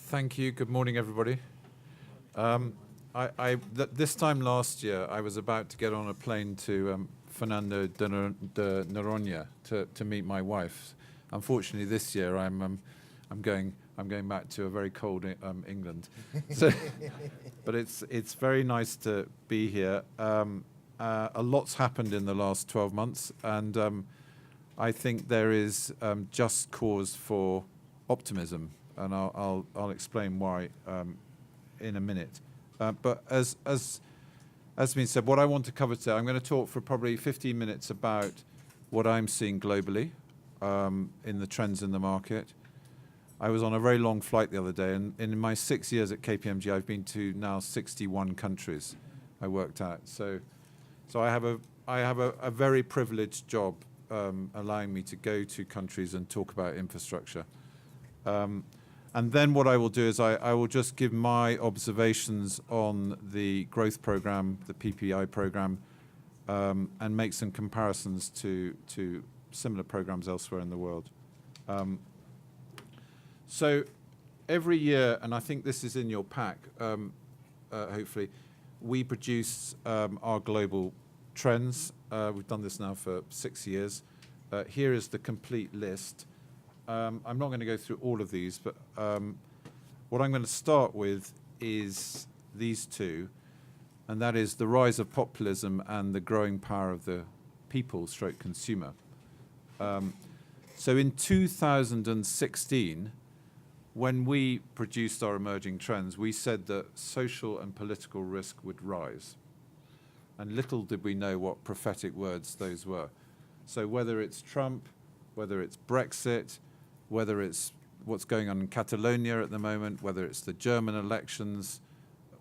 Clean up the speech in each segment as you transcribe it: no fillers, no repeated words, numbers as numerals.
Thank you. Good morning, everybody. This time last year, I was about to get on a plane to Fernando de Noronha to meet my wife. Unfortunately, this year I'm going back to a very cold England. So, but it's very nice to be here. A lot's happened in the last 12 months, and I think there is just cause for optimism, and I'll explain why in a minute. But as been said, what I want to cover today, I'm going to talk for probably 15 minutes about what I'm seeing globally in the trends in the market. I was on a very long flight the other day, and in my 6 years at KPMG, I've been to now 61 countries I worked at. So I have a very privileged job allowing me to go to countries and talk about infrastructure. And then what I will do is I will just give my observations on the growth program, the PPI program, and make some comparisons to similar programs elsewhere in the world. So every year, and I think this is in your pack, hopefully, we produce our global trends. We've done this now for 6 years. Here is the complete list. I'm not going to go through all of these, but what I'm going to start with is these two, and that is the rise of populism and the growing power of the people/consumer. So in 2016, when we produced our emerging trends, we said that social and political risk would rise. And little did we know what prophetic words those were. So whether it's Trump, whether it's Brexit, whether it's what's going on in Catalonia at the moment, whether it's the German elections,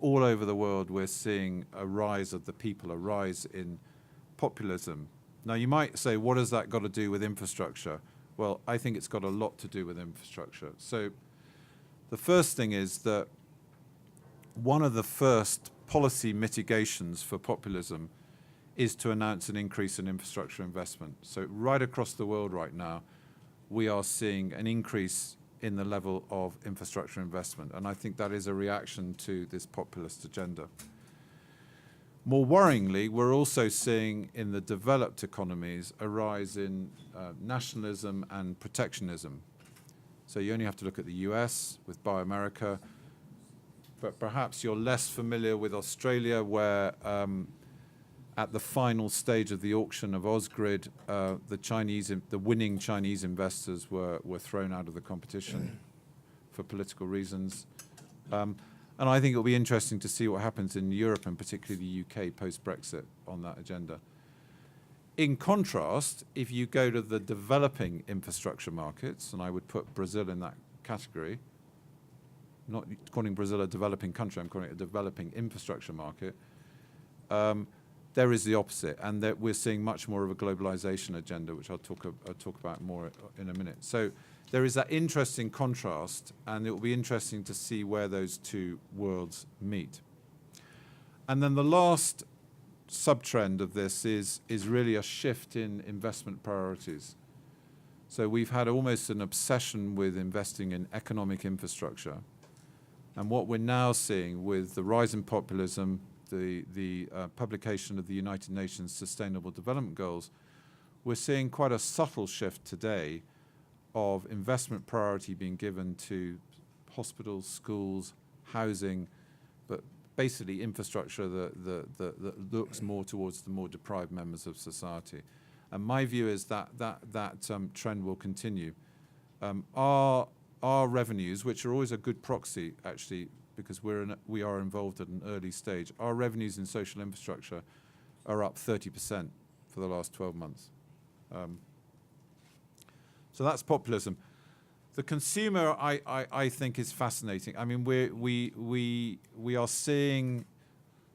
all over the world we're seeing a rise of the people, a rise in populism. Now you might say, what has that got to do with infrastructure? Well, I think it's got a lot to do with infrastructure. So the first thing is that one of the first policy mitigations for populism is to announce an increase in infrastructure investment. So right across the world right now, we are seeing an increase in the level of infrastructure investment. And I think that is a reaction to this populist agenda. More worryingly, we're also seeing in the developed economies a rise in nationalism and protectionism. So you only have to look at the US with Buy America, but perhaps you're less familiar with Australia, where at the final stage of the auction of Ausgrid, the winning Chinese investors were thrown out of the competition for political reasons. And I think it'll be interesting to see what happens in Europe, and particularly the UK post-Brexit on that agenda. In contrast, if you go to the developing infrastructure markets, and I would put Brazil in that category, not calling Brazil a developing country, I'm calling it a developing infrastructure market, there is the opposite, and that we're seeing much more of a globalization agenda, which I'll talk about more in a minute. So there is that interesting contrast, and it will be interesting to see where those two worlds meet. And then the last sub-trend of this is really a shift in investment priorities. So we've had almost an obsession with investing in economic infrastructure. And what we're now seeing with the rise in populism, the publication of the United Nations Sustainable Development Goals, we're seeing quite a subtle shift today of investment priority being given to hospitals, schools, housing, but basically infrastructure that looks more towards the more deprived members of society. And my view is that trend will continue. Our revenues, which are always a good proxy, actually, because we are involved at an early stage, our revenues in social infrastructure are up 30% for the last 12 months. So that's populism. The consumer, I think, is fascinating. I mean, we are seeing,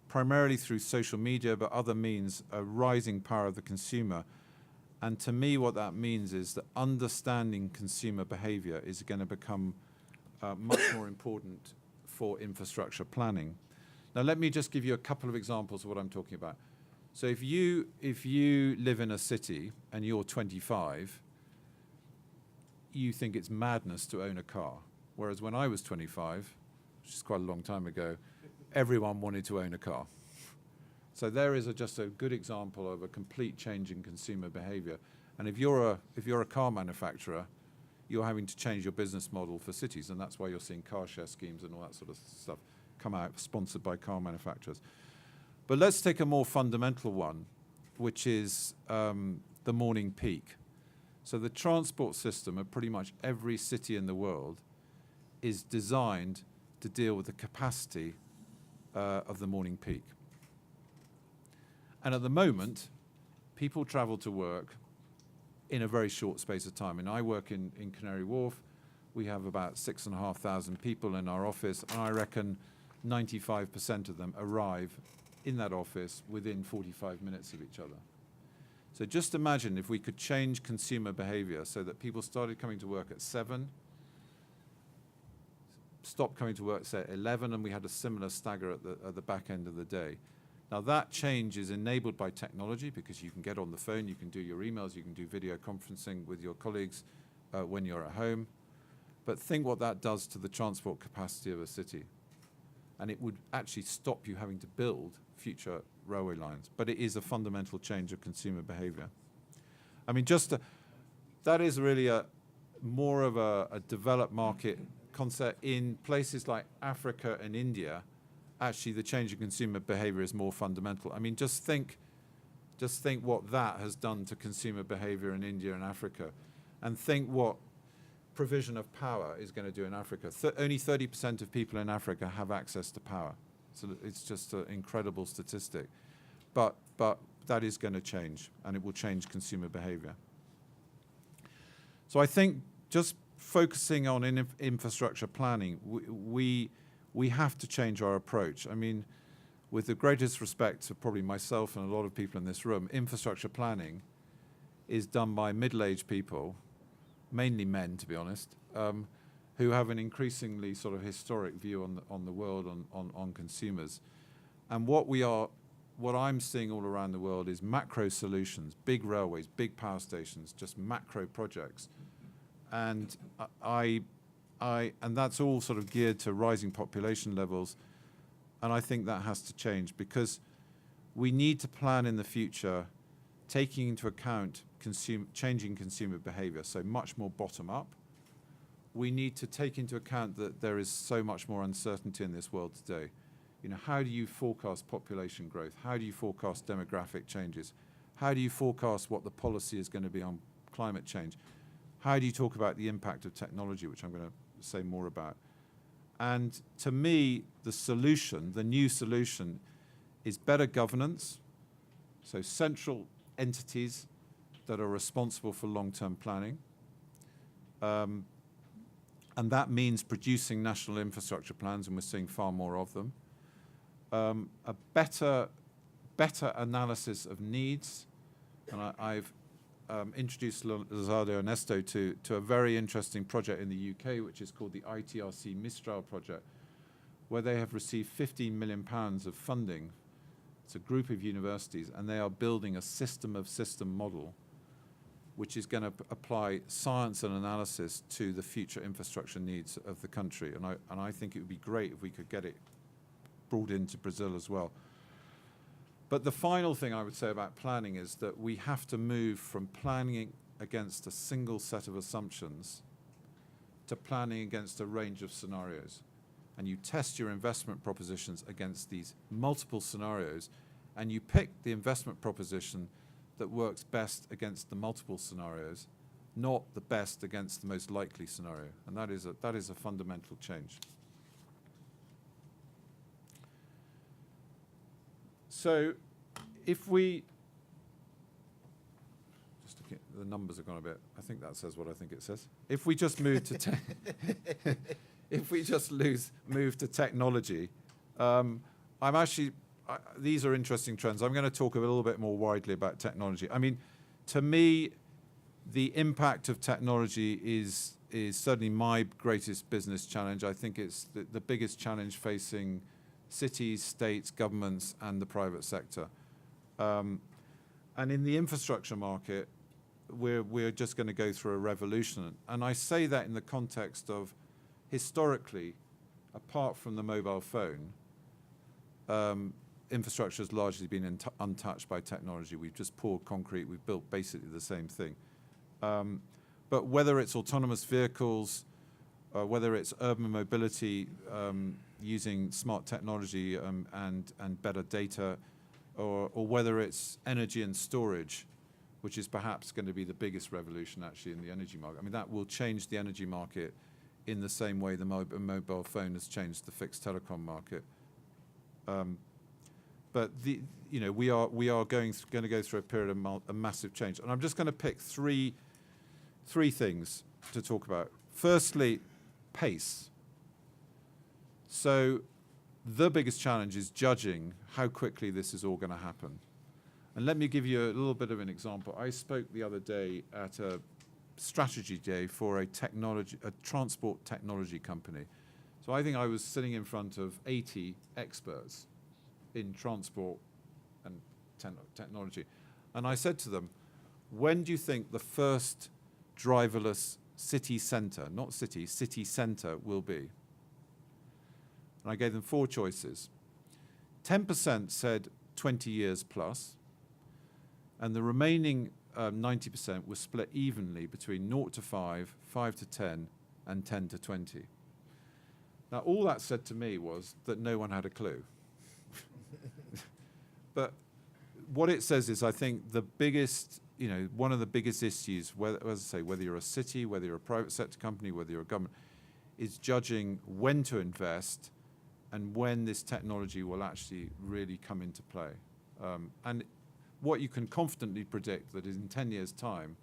primarily through social media, but other means, a rising power of the consumer. And to me, what that means is that understanding consumer behavior is going to become much more important for infrastructure planning. Now, let me just give you a couple of examples of what I'm talking about. So if you live in a city and you're 25, you think it's madness to own a car. Whereas when I was 25, which is quite a long time ago, everyone wanted to own a car. So there is just a good example of a complete change in consumer behavior. And if you're a car manufacturer, you're having to change your business model for cities, and that's why you're seeing car share schemes and all that sort of stuff come out, sponsored by car manufacturers. But let's take a more fundamental one, which is the morning peak. So the transport system of pretty much every city in the world is designed to deal with the capacity of the morning peak. And at the moment, people travel to work in a very short space of time. And I work in Canary Wharf. We have about 6,500 people in our office, and I reckon 95% of them arrive in that office within 45 minutes of each other. So just imagine if we could change consumer behavior so that people started coming to work at 7, stopped coming to work, say, at 11, and we had a similar stagger at the back end of the day. Now that change is enabled by technology because you can get on the phone, you can do your emails, you can do video conferencing with your colleagues when you're at home. But think what that does to the transport capacity of a city. And it would actually stop you having to build future railway lines. But it is a fundamental change of consumer behavior. I mean, that is really more of a developed market concept. In places like Africa and India, actually the change in consumer behavior is more fundamental. I mean, just think what that has done to consumer behavior in India and Africa, and think what provision of power is going to do in Africa. Only 30% of people in Africa have access to power. So it's just an incredible statistic. But that is going to change, and it will change consumer behavior. So I think just focusing on infrastructure planning, we have to change our approach. I mean, with the greatest respect to probably myself and a lot of people in this room, infrastructure planning is done by middle-aged people, mainly men, to be honest, who have an increasingly sort of historic view on the world, on consumers. And what I'm seeing all around the world is macro solutions, big railways, big power stations, just macro projects. And and that's all sort of geared to rising population levels. And I think that has to change because we need to plan in the future, taking into account changing consumer behavior, so much more bottom up. We need to take into account that there is so much more uncertainty in this world today. You know, how do you forecast population growth? How do you forecast demographic changes? How do you forecast what the policy is going to be on climate change? How do you talk about the impact of technology, which I'm going to say more about? And to me, the new solution is better governance, so central entities that are responsible for long-term planning. And that means producing national infrastructure plans, and we're seeing far more of them. A better analysis of needs, and I've introduced Lizardo Ernesto to a very interesting project in the UK, which is called the ITRC Mistral project, where they have received £15 million of funding. It's a group of universities, and they are building a system of system model, which is going to apply science and analysis to the future infrastructure needs of the country. And I think it would be great if we could get it brought into Brazil as well. But the final thing I would say about planning is that we have to move from planning against a single set of assumptions to planning against a range of scenarios. And you test your investment propositions against these multiple scenarios, and you pick the investment proposition that works best against the multiple scenarios, not the best against the most likely scenario. And that is a fundamental change. So if we, just looking at the numbers have gone a bit, I think that says what I think it says. If we just move to move to technology, these are interesting trends. I'm going to talk a little bit more widely about technology. I mean, to me, the impact of technology is certainly my greatest business challenge. I think it's the biggest challenge facing cities, states, governments, and the private sector. And in the infrastructure market, we're just going to go through a revolution. And I say that in the context of historically, apart from the mobile phone, infrastructure has largely been untouched by technology. We've just poured concrete. We've built basically the same thing. But whether it's autonomous vehicles, whether it's urban mobility using smart technology and better data, or whether it's energy and storage, which is perhaps going to be the biggest revolution actually in the energy market. I mean, that will change the energy market in the same way the mobile phone has changed the fixed telecom market. But we are going to go through a period of massive change, and I'm just going to pick three things to talk about. Firstly, pace. So the biggest challenge is judging how quickly this is all going to happen. And let me give you a little bit of an example. I spoke the other day at a strategy day for a transport technology company. So I think I was sitting in front of 80 experts in transport and technology. And I said to them, when do you think the first driverless city centre, not city, city centre will be? And I gave them 4 choices. 10% said 20 years plus, and the remaining 90% was split evenly between 0 to 5, 5 to 10, and 10 to 20. Now, all that said to me was that no one had a clue. But what it says is, I think the biggest, one of the biggest issues, whether you're a city, whether you're a private sector company, whether you're a government, is judging when to invest and when this technology will actually really come into play. And what you can confidently predict that is in 10 years' time,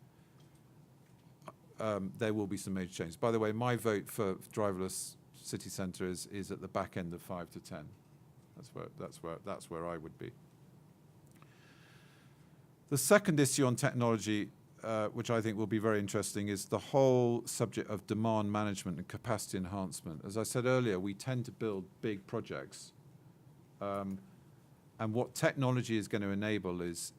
there will be some major changes. By the way, my vote for driverless city centre is at the back end of 5 to 10. That's where I would be. The second issue on technology, which I think will be very interesting, is the whole subject of demand management and capacity enhancement. As I said earlier, we tend to build big projects. And what technology is going to enable is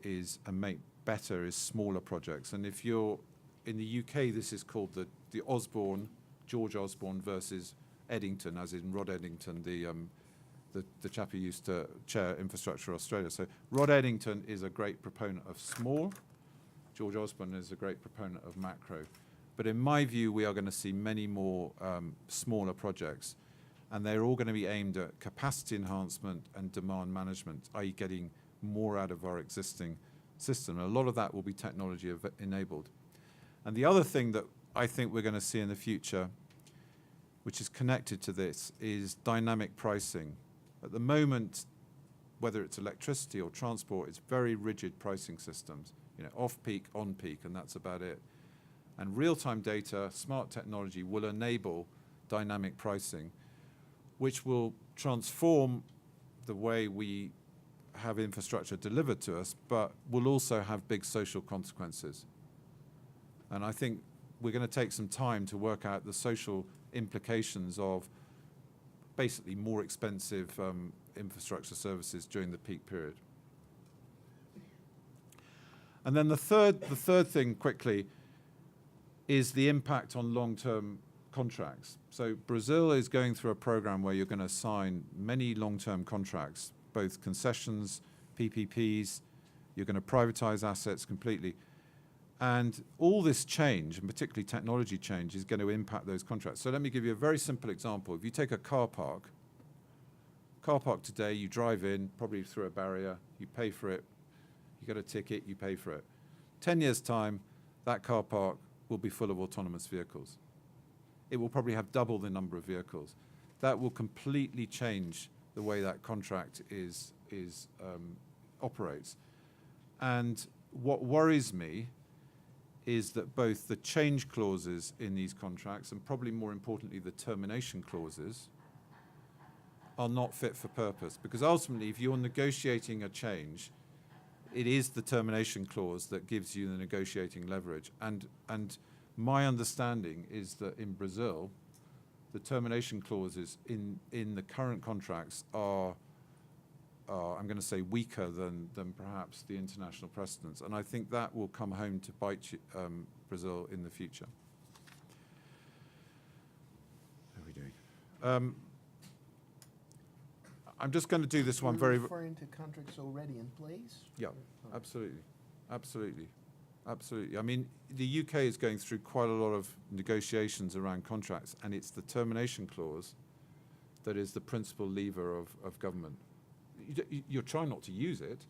and make better is smaller projects. And if you're in the UK, this is called the George Osborne versus Eddington, as in Rod Eddington, the chap who used to chair Infraestructura Australia. So Rod Eddington is a great proponent of small. George Osborne is a great proponent of macro. But in my view, we are going to see many more smaller projects. And they're all going to be aimed at capacity enhancement and demand management, i.e. getting more out of our existing system. And a lot of that will be technology enabled. And the other thing that I think we're going to see in the future, which is connected to this, is dynamic pricing. At the moment, whether it's electricity or transport, it's very rigid pricing systems. Off-peak, on-peak, and that's about it. And real-time data, smart technology will enable dynamic pricing, which will transform the way we have infrastructure delivered to us, but will also have big social consequences. And I think we're going to take some time to work out the social implications of basically more expensive infrastructure services during the peak period. And then the third thing quickly is the impact on long-term contracts. So Brazil is going through a program where you're going to sign many long-term contracts, both concessions, PPPs, you're going to privatize assets completely. And all this change, and particularly technology change, is going to impact those contracts. So let me give you a very simple example. If you take a car park today, you drive in, probably through a barrier, you pay for it, you get a ticket, you pay for it. 10 years' time, that car park will be full of autonomous vehicles. It will probably have double the number of vehicles. That will completely change the way that contract operates. And what worries me is that both the change clauses in these contracts, and probably more importantly the termination clauses, are not fit for purpose. Because ultimately, if you're negotiating a change, it is the termination clause that gives you the negotiating leverage. And my understanding is that in Brazil, the termination clauses in the current contracts are I'm going to say, weaker than perhaps the international precedents. And I think that will come home to bite Brazil in the future. How are we doing? I'm just going to do this one You're very... referring to contracts already in place? Yeah, absolutely. Absolutely. Absolutely. I mean, the UK is going through quite a lot of negotiations around contracts, and it's the termination clause that is the principal lever of government. You're trying not to use it,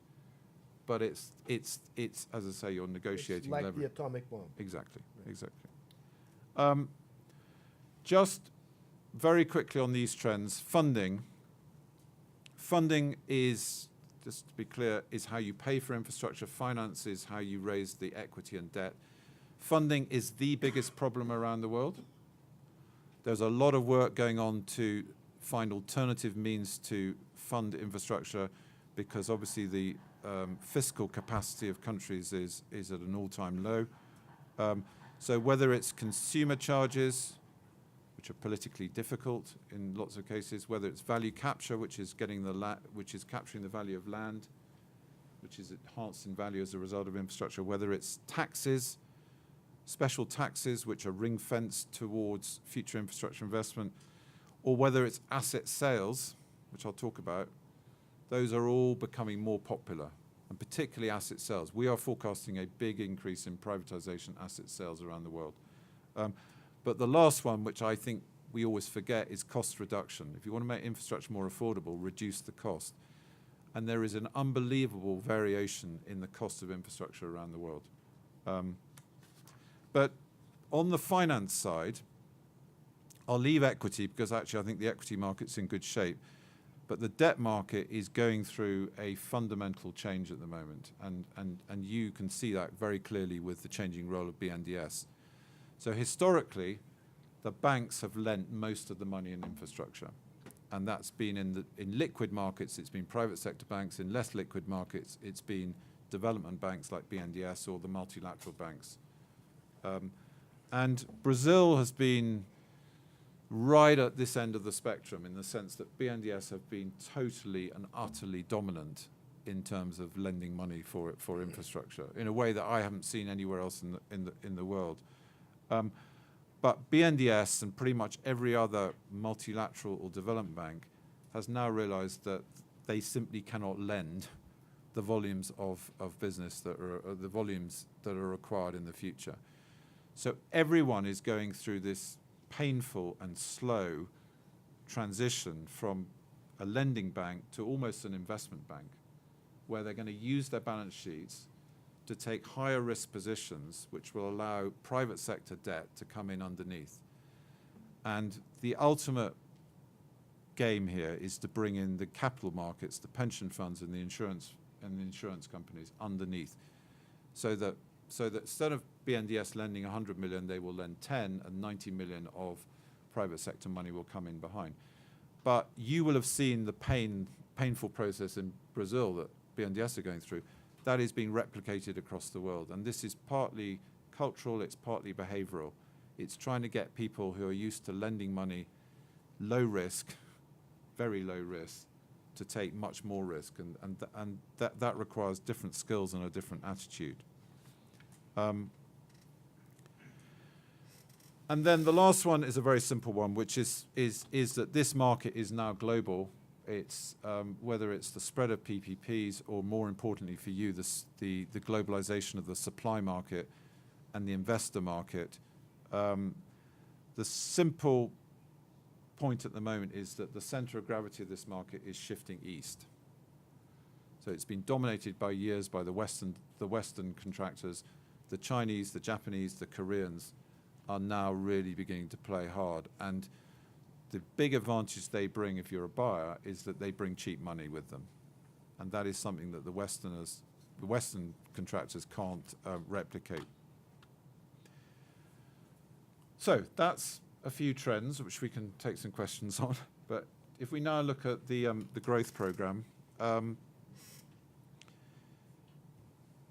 but it's as I say, you're negotiating It's like leverage. the atomic bomb. Exactly, exactly. Just very quickly on these trends, funding. Funding is, just to be clear, is how you pay for infrastructure. Finance is how you raise the equity and debt. Funding is the biggest problem around the world. There's a lot of work going on to find alternative means to fund infrastructure, because obviously the fiscal capacity of countries is at an all-time low. So whether it's consumer charges, which are politically difficult in lots of cases, whether it's value capture, which is getting which is capturing the value of land, which is enhanced in value as a result of infrastructure, whether it's taxes, special taxes, which are ring-fenced towards future infrastructure investment, or whether it's asset sales, which I'll talk about, those are all becoming more popular, and particularly asset sales. We are forecasting a big increase in privatization asset sales around the world. But the last one, which I think we always forget, is cost reduction. If you want to make infrastructure more affordable, reduce the cost. And there is an unbelievable variation in the cost of infrastructure around the world. But on the finance side, I'll leave equity because actually I think the equity market's in good shape. But the debt market is going through a fundamental change at the moment. And you can see that very clearly with the changing role of BNDES. So historically, the banks have lent most of the money in infrastructure. And that's been in liquid markets, it's been private sector banks. In less liquid markets, it's been development banks like BNDES or the multilateral banks. And Brazil has been right at this end of the spectrum in the sense that BNDES have been totally and utterly dominant in terms of lending money for infrastructure in a way that I haven't seen anywhere else in the world. But BNDES and pretty much every other multilateral or development bank has now realized that they simply cannot lend the volumes of business that are the volumes that are required in the future. So everyone is going through this painful and slow transition from a lending bank to almost an investment bank, where they're going to use their balance sheets to take higher risk positions, which will allow private sector debt to come in underneath. And the ultimate game here is to bring in the capital markets, the pension funds and the insurance companies underneath, so that instead of BNDES lending 100 million, they will lend 10, and 90 million of private sector money will come in behind. But you will have seen the painful process in Brazil that BNDES are going through. That is being replicated across the world. And this is partly cultural, it's partly behavioral. It's trying to get people who are used to lending money, low risk, very low risk, to take much more risk. And that requires different skills and a different attitude. And then the last one is a very simple one, which is that this market is now global. It's whether it's the spread of PPPs or, more importantly for you, the globalization of the supply market and the investor market. The simple point at the moment is that the center of gravity of this market is shifting east. So it's been dominated by years by the Western contractors. The Chinese, the Japanese, the Koreans are now really beginning to play hard. And the big advantage they bring if you're a buyer is that they bring cheap money with them. And that is something that the Western contractors can't replicate. So that's a few trends, which we can take some questions on. But if we now look at the growth program, the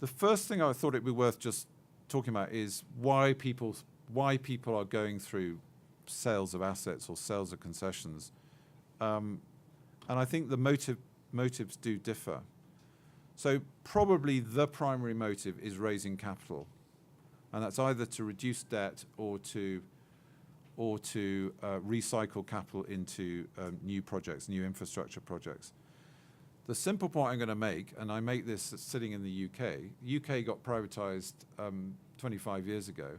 first thing I thought it'd be worth just talking about is why people are going through sales of assets or sales of concessions. And I think the motives do differ. So probably the primary motive is raising capital. And that's either to reduce debt or to or to recycle capital into new projects, new infrastructure projects. The simple point I'm going to make, and I make this sitting in the UK, UK got privatized 25 years ago,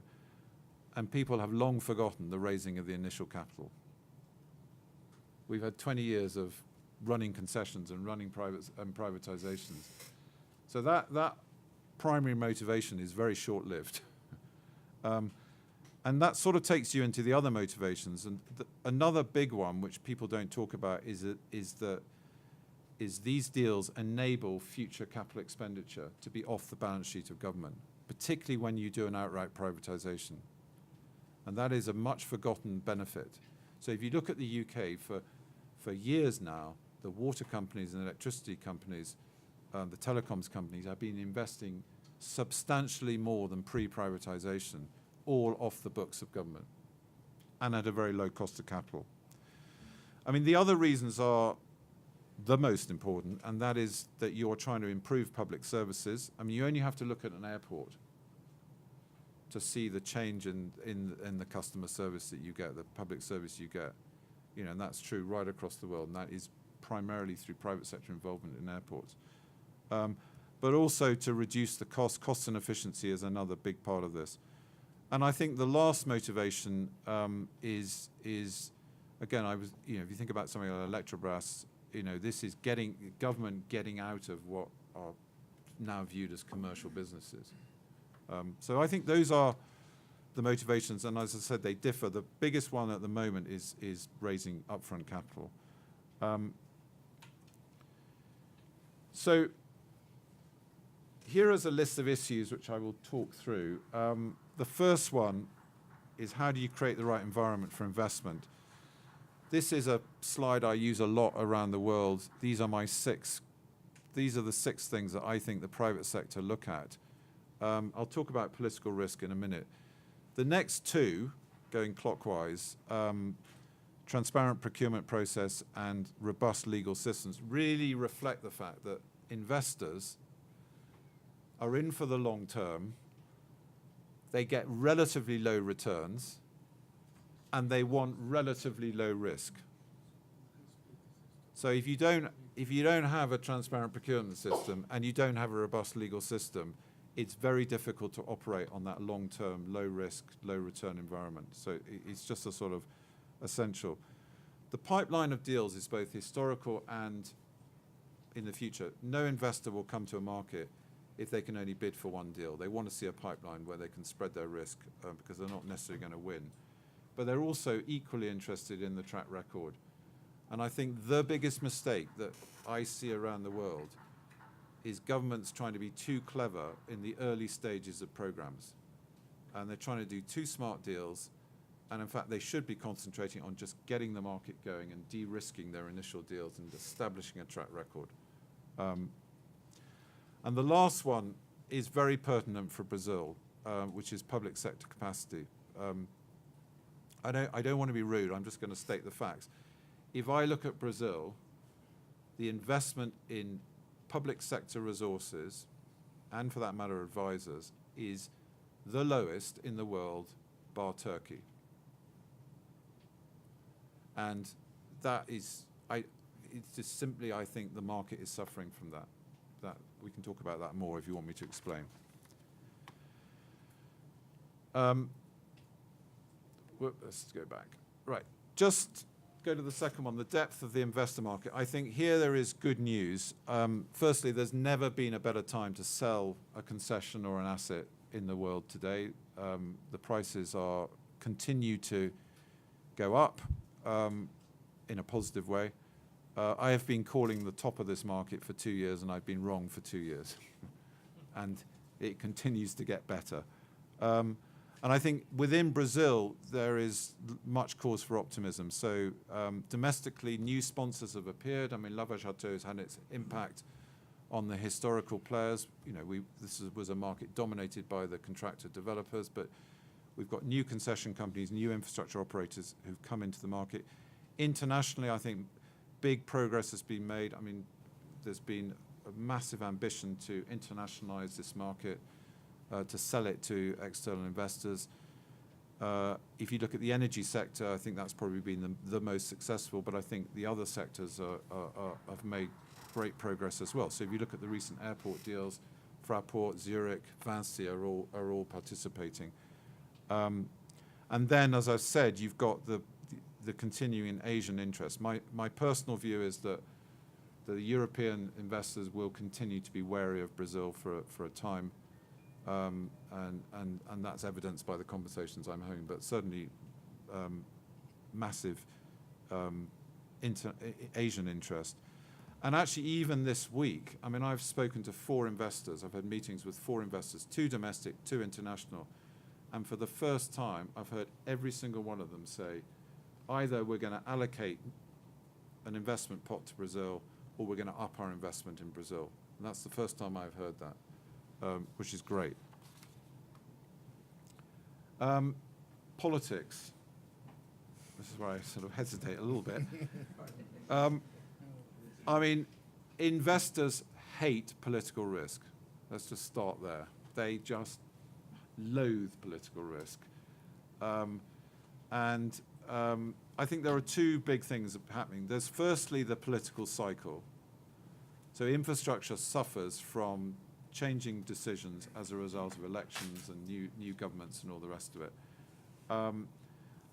and people have long forgotten the raising of the initial capital. We've had 20 years of running concessions and running privatizations. So that primary motivation is very short-lived. And that sort of takes you into the other motivations. And another big one, which people don't talk about, is these deals enable future capital expenditure to be off the balance sheet of government, particularly when you do an outright privatization. And that is a much forgotten benefit. So if you look at the UK, for years now, the water companies and electricity companies, the telecoms companies have been investing substantially more than pre-privatization, all off the books of government and at a very low cost of capital. I mean, the other reasons are the most important, and that is that you're trying to improve public services. I mean, you only have to look at an airport to see the change in the customer service that you get, the public service you get. You know, and that's true right across the world, and that is primarily through private sector involvement in airports. But also to reduce the cost and efficiency is another big part of this. And I think the last motivation is again, if you think about something like Electrobras, this is government getting out of what are now viewed as commercial businesses. So I think those are the motivations, and as I said, they differ. The biggest one at the moment is raising upfront capital. So here is a list of issues which I will talk through. The first one is, how do you create the right environment for investment? This is a slide I use a lot around the world. These are the 6 things that I think the private sector look at. I'll talk about political risk in a minute. The next 2, going clockwise, transparent procurement process and robust legal systems, really reflect the fact that investors are in for the long term. They get relatively low returns, and they want relatively low risk. So if you don't have a transparent procurement system and you don't have a robust legal system, it's very difficult to operate on that long-term, low-risk, low-return environment. So it's just a sort of essential. The pipeline of deals is both historical and in the future. No investor will come to a market if they can only bid for one deal. They want to see a pipeline where they can spread their risk because they're not necessarily going to win. But they're also equally interested in the track record. And I think the biggest mistake that I see around the world is governments trying to be too clever in the early stages of programs. And they're trying to do too smart deals. And in fact, they should be concentrating on just getting the market going and de-risking their initial deals and establishing a track record. And the last one is very pertinent for Brazil, which is public sector capacity. I don't want to be rude, I'm just going to state the facts. If I look at Brazil, the investment in public sector resources, and for that matter advisors, is the lowest in the world, bar Turkey. And that is, it's just simply, I think the market is suffering from that. We can talk about that more if you want me to explain. Let's go back. Right, just go to the second one, the depth of the investor market. I think here there is good news. Firstly, there's never been a better time to sell a concession or an asset in the world today. The prices continue to go up in a positive way. I have been calling the top of this market for 2 years, and I've been wrong for 2 years. And it continues to get better. And I think within Brazil, there is much cause for optimism. So domestically, new sponsors have appeared. I mean, Lava Jato has had its impact on the historical players. This was a market dominated by the contractor developers, but we've got new concession companies, new infrastructure operators who've come into the market. Internationally, I think big progress has been made. I mean, there's been a massive ambition to internationalize this market, to sell it to external investors. If you look at the energy sector, I think that's probably been the most successful, but I think the other sectors have made great progress as well. So if you look at the recent airport deals, Fraport, Zurich, Vinci are all participating. And then, as I've said, you've got the continuing Asian interest. My personal view is that the European investors will continue to be wary of Brazil for a time, and that's evidenced by the conversations I'm having. But certainly, massive Asian interest. And actually, even this week, I mean, I've spoken to 4 investors. I've had meetings with 4 investors, 2 domestic, 2 international. And for the first time, I've heard every single one of them say, either we're going to allocate an investment pot to Brazil, or we're going to up our investment in Brazil. And that's the first time I've heard that, which is great. Politics. This is where I sort of hesitate a little bit. I mean, investors hate political risk. Let's just start there. They just loathe political risk. I think there are 2 big things happening. There's firstly the political cycle. So infrastructure suffers from changing decisions as a result of elections and new governments and all the rest of it.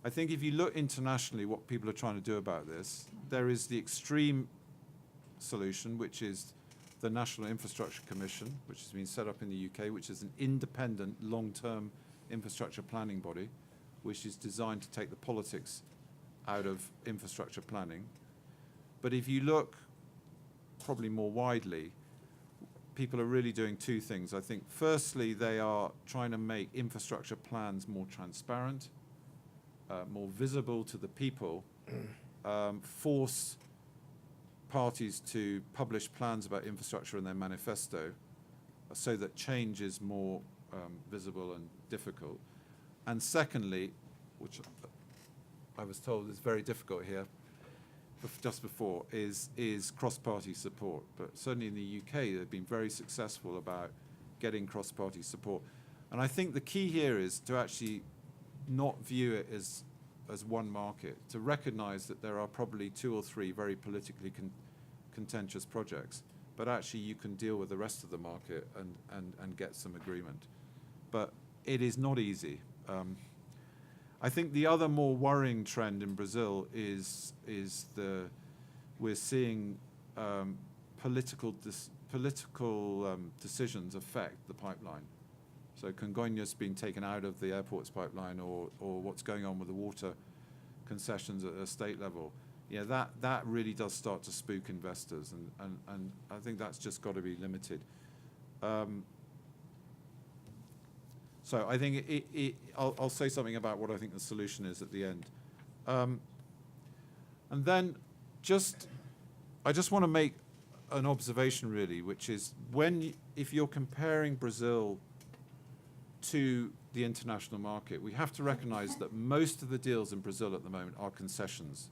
I think if you look internationally, what people are trying to do about this, there is the extreme solution, which is the National Infrastructure Commission, which has been set up in the UK, which is an independent, long-term infrastructure planning body, which is designed to take the politics out of infrastructure planning. But if you look probably more widely, people are really doing 2 things. I think firstly, they are trying to make infrastructure plans more transparent, more visible to the people, force parties to publish plans about infrastructure in their manifesto so that change is more visible and difficult. And secondly, which I was told is very difficult here just before, is cross-party support. But certainly in the UK, they've been very successful about getting cross-party support. And I think the key here is to actually not view it as one market, to recognize that there are probably 2 or 3 very politically contentious projects, but actually you can deal with the rest of the market and get some agreement. But it is not easy. I think the other more worrying trend in Brazil is we're seeing political decisions affect the pipeline. So Congonhas being taken out of the airport's pipeline, or what's going on with the water concessions at a state level. Yeah, that really does start to spook investors, and I think that's just got to be limited. So I think I'll say something about what I think the solution is at the end. And then I just want to make an observation really, which is if you're comparing Brazil to the international market, we have to recognize that most of the deals in Brazil at the moment are concessions.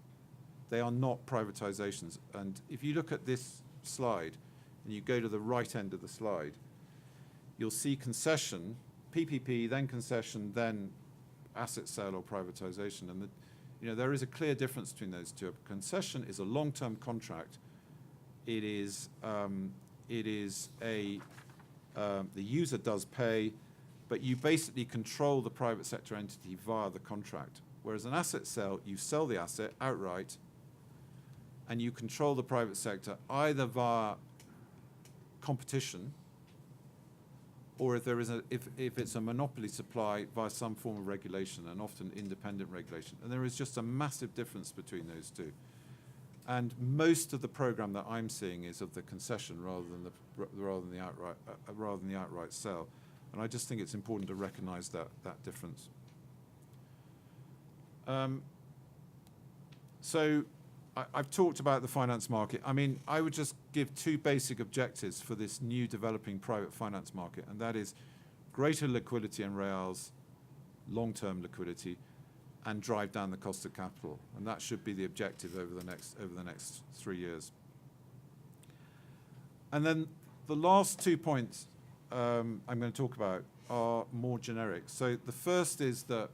They are not privatizations. And if you look at this slide and you go to the right end of the slide, you'll see concession, PPP, then concession, then asset sale or privatization. And there is a clear difference between those 2. A concession is a long-term contract. It is the user does pay, but you basically control the private sector entity via the contract. Whereas an asset sale, you sell the asset outright, and you control the private sector either via competition, or if it's a monopoly supply, via some form of regulation, and often independent regulation. And there is just a massive difference between those 2. And most of the program that I'm seeing is of the concession rather than the outright sale. And I just think it's important to recognize that difference. So I've talked about the finance market. I mean, I would just give 2 basic objectives for this new developing private finance market, and that is greater liquidity in reals, long-term liquidity, and drive down the cost of capital. And that should be the objective over the next 3 years. And then the last 2 points I'm going to talk about are more generic. So the first is that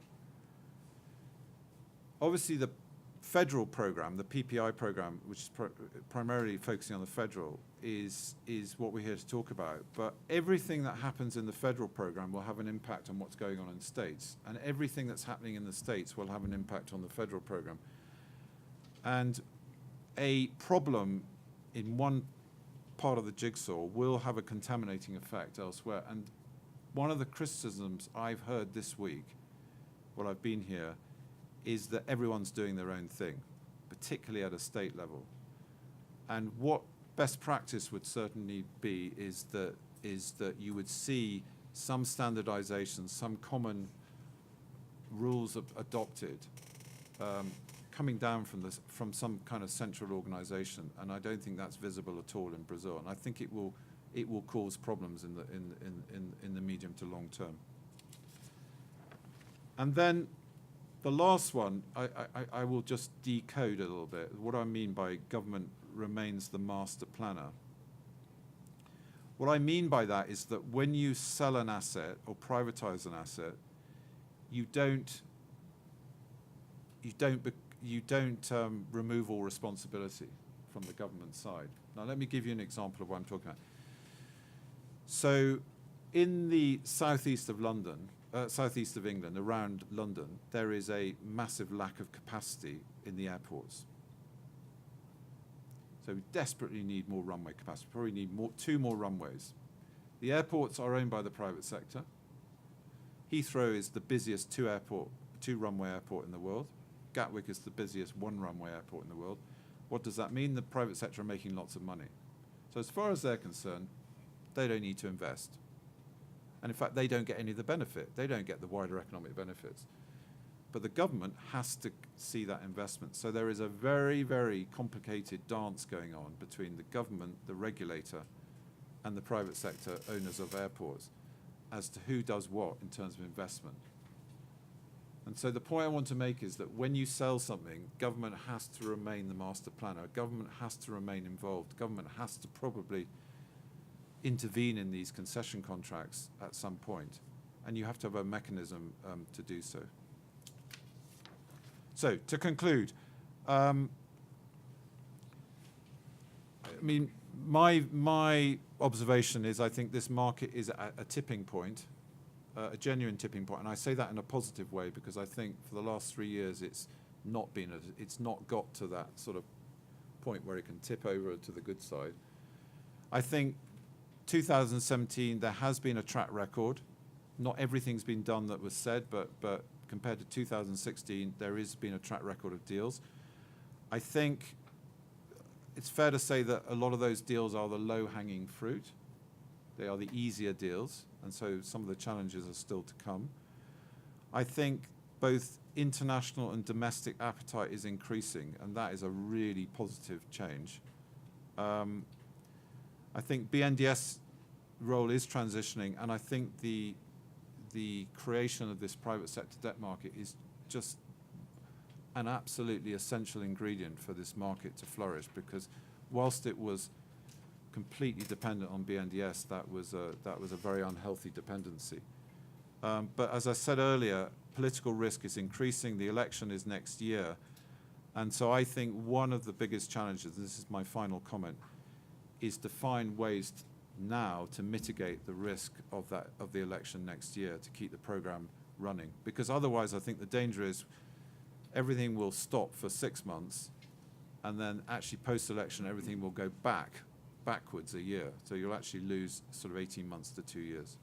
obviously the federal program, the PPI program, which is primarily focusing on the federal, is what we're here to talk about. But everything that happens in the federal program will have an impact on what's going on in states, and everything that's happening in the states will have an impact on the federal program. And a problem in one part of the jigsaw will have a contaminating effect elsewhere. And one of the criticisms I've heard this week, while I've been here, is that everyone's doing their own thing, particularly at a state level. And what best practice would certainly be is that you would see some standardization, some common rules adopted, coming down from some kind of central organization. And I don't think that's visible at all in Brazil. And I think it will cause problems in the medium to long term. And then the last one, I will just decode a little bit. What I mean by government remains the master planner. What I mean by that is that when you sell an asset or privatize an asset, you don't remove all responsibility from the government side. Now, let me give you an example of what I'm talking about. So, in the southeast of London, southeast of England, around London, there is a massive lack of capacity in the airports. So we desperately need more runway capacity. Probably need two more runways. The airports are owned by the private sector. Heathrow is the busiest two-runway airport in the world. Gatwick is the busiest one-runway airport in the world. What does that mean? The private sector are making lots of money. So as far as they're concerned, they don't need to invest. And in fact, they don't get any of the benefit. They don't get the wider economic benefits. But the government has to see that investment. So there is a very, very complicated dance going on between the government, the regulator, and the private sector owners of airports as to who does what in terms of investment. And so the point I want to make is that when you sell something, government has to remain the master planner. Government has to remain involved. Government has to probably intervene in these concession contracts at some point, and you have to have a mechanism to do so. So, to conclude, I mean, my observation is I think this market is at a tipping point, a genuine tipping point, and I say that in a positive way because I think for the last 3 years it's not got to that sort of point where it can tip over to the good side. I think 2017, there has been a track record. Not everything's been done that was said, but compared to 2016, there has been a track record of deals. I think it's fair to say that a lot of those deals are the low-hanging fruit. They are the easier deals, and so some of the challenges are still to come. I think both international and domestic appetite is increasing, and that is a really positive change. I think BNDES role is transitioning, and I think the creation of this private sector debt market is just an absolutely essential ingredient for this market to flourish, because whilst it was completely dependent on BNDES, that was a very unhealthy dependency. But as I said earlier, political risk is increasing. The election is next year. And so I think one of the biggest challenges, this is my final comment, is to find ways now to mitigate the risk of the election next year to keep the program running. Because otherwise, I think the danger is everything will stop for 6 months, and then actually post-election, everything will go backwards a year. So you'll actually lose sort of 18 months to 2 years.